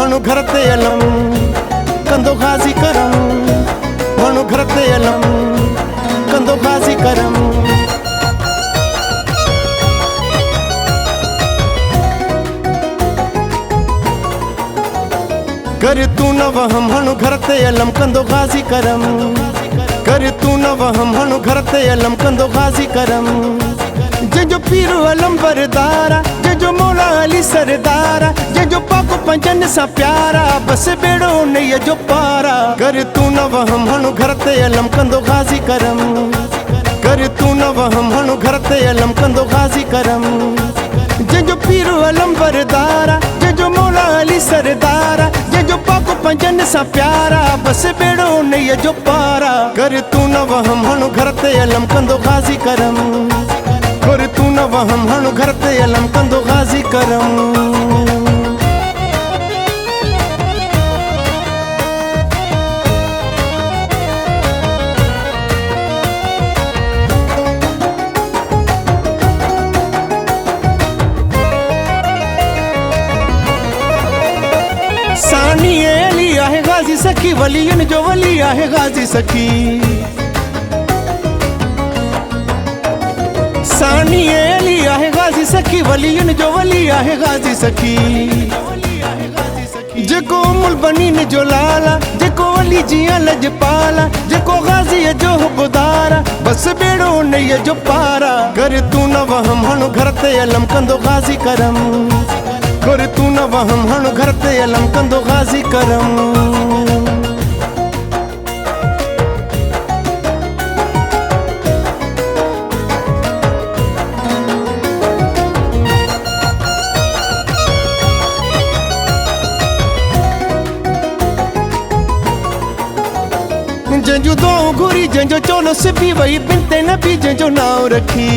माण्हू घर ते अलम कंदो ग़ाज़ी करम, माण्हू घर ते अलम कंदो ग़ाज़ी करम। कर तू न वहम माण्हू घर ते अलम कंदो ग़ाज़ी करम, कर तू न वहम माण्हू घर ते अलम कंदो ग़ाज़ी करम। जंहिंजो पीर अलम बरदारा, जंहिंजो मौला अली सरदारा, जंहिंजो पाक पंजन सां प्यारा, बस बेड़ो नैया जो पारा। कर तू न वहम माण्हू घर ते अलम कंदो ग़ाज़ी करम, कर तू न वहम माण्हू घर ते अलम कंदो ग़ाज़ी करम। जंहिंजो पीर अलम बरदारा, जंहिंजो मौला अली सरदारा, जंहिंजो पाक पंजन सां प्यारा, बस बेड़ो नैया जो पारा। कर तू न वहम माण्हू घर ते अलम कंदो ग़ाज़ी करम, कर तू न वहम माण्हू घर ते अलम कंदो ग़ाज़ी करम। सानी अली आहे ग़ाज़ी सखी, वलियन जो वली आहे ग़ाज़ी सखी। सानी अली आहे ग़ाज़ी सखी, वलियन जो वली आहे ग़ाज़ी सखी। जेको उमुल बनीन जो लाला, जेको वली जियां लजपाला, जेको ग़ाज़ीअ जो हुबदारा, बस बेड़ो नैया जो पारा। कर तू न वहम माण्हू घर ते अलम कंदो ग़ाज़ी करम, कर तू न वहम माण्हू घर ते अलम कंदो ग़ाज़ी करम। जंहिंजो दुआऊं घुरी, जंहिंजो चोलो सिबी वई, बिनते नबी जंहिंजो नाव रखी।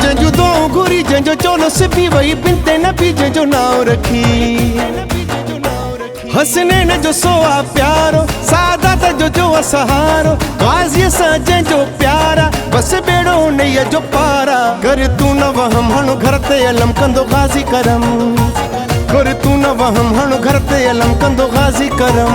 जंहिंजो दुआऊं घुरी, जंहिंजो चोलो सिबी वई, बिनते नबी जंहिंजो नाव रखी। हसनैन जो सोआ प्यारो, सादात जो सहारो, ग़ाज़ीअ सां जंहिंजो प्यारा, बस बेड़ो नैया जो पारा। कर तू न वहम माण्हू घर ते अलम कंदो ग़ाज़ी करम, कर तू न वहम माण्हू घर ते अलम कंदो ग़ाज़ी करम।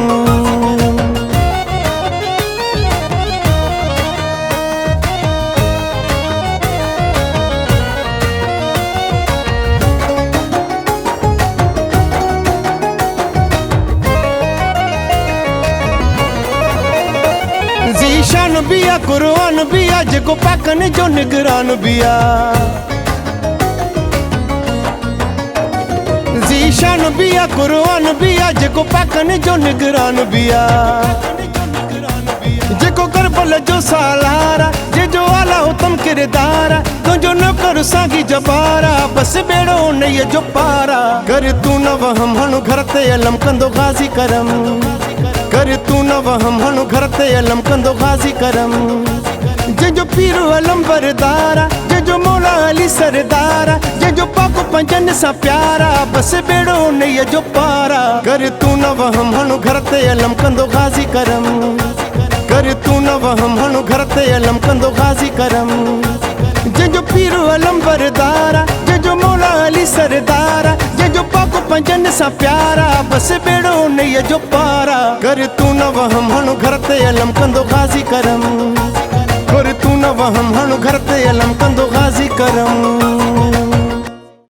ज़ीशान बिया क़ुरान बिया, जेको पाकन जो निगरान बिया। ज़ीशान बिया क़ुरान बिया, जेको पाकन जो निगरान बिया। जेको करबल जो सालारा, जंहिंजो आला हुतम किरदारा, तुंहिंजो नौकर साॻी जबारा, बस बेड़ो नैया जो पारा। कर तू न वहम माण्हू घर ते अलम कंदो ग़ाज़ी करम, कर तू न वहम माण्हू घर ते अलम कंदो ग़ाज़ी करम। जंहिंजो पीर अलम बरदारा, जंहिंजो मौला अली सरदारा, जंहिंजो पाक पंजन सां प्यारा, बस बेड़ो नैया जो पारा। कर तू न वहम माण्हू घर ते अलम कंदो ग़ाज़ी करम, कर तू न वहम माण्हू घर ते अलम कंदो ग़ाज़ी करम। जंहिंजो पीर अलम बरदारा, जंहिंजो मौला अली सरदारा, जंहिंजो पाक पंजन सां प्यारा, बस बेड़ो नैया जो पारा। कर तू न वहम माण्हू घर ते अलम कंदो ग़ाज़ी करम, कर तू न वहम माण्हू घर ते अलम कंदो ग़ाज़ी करम।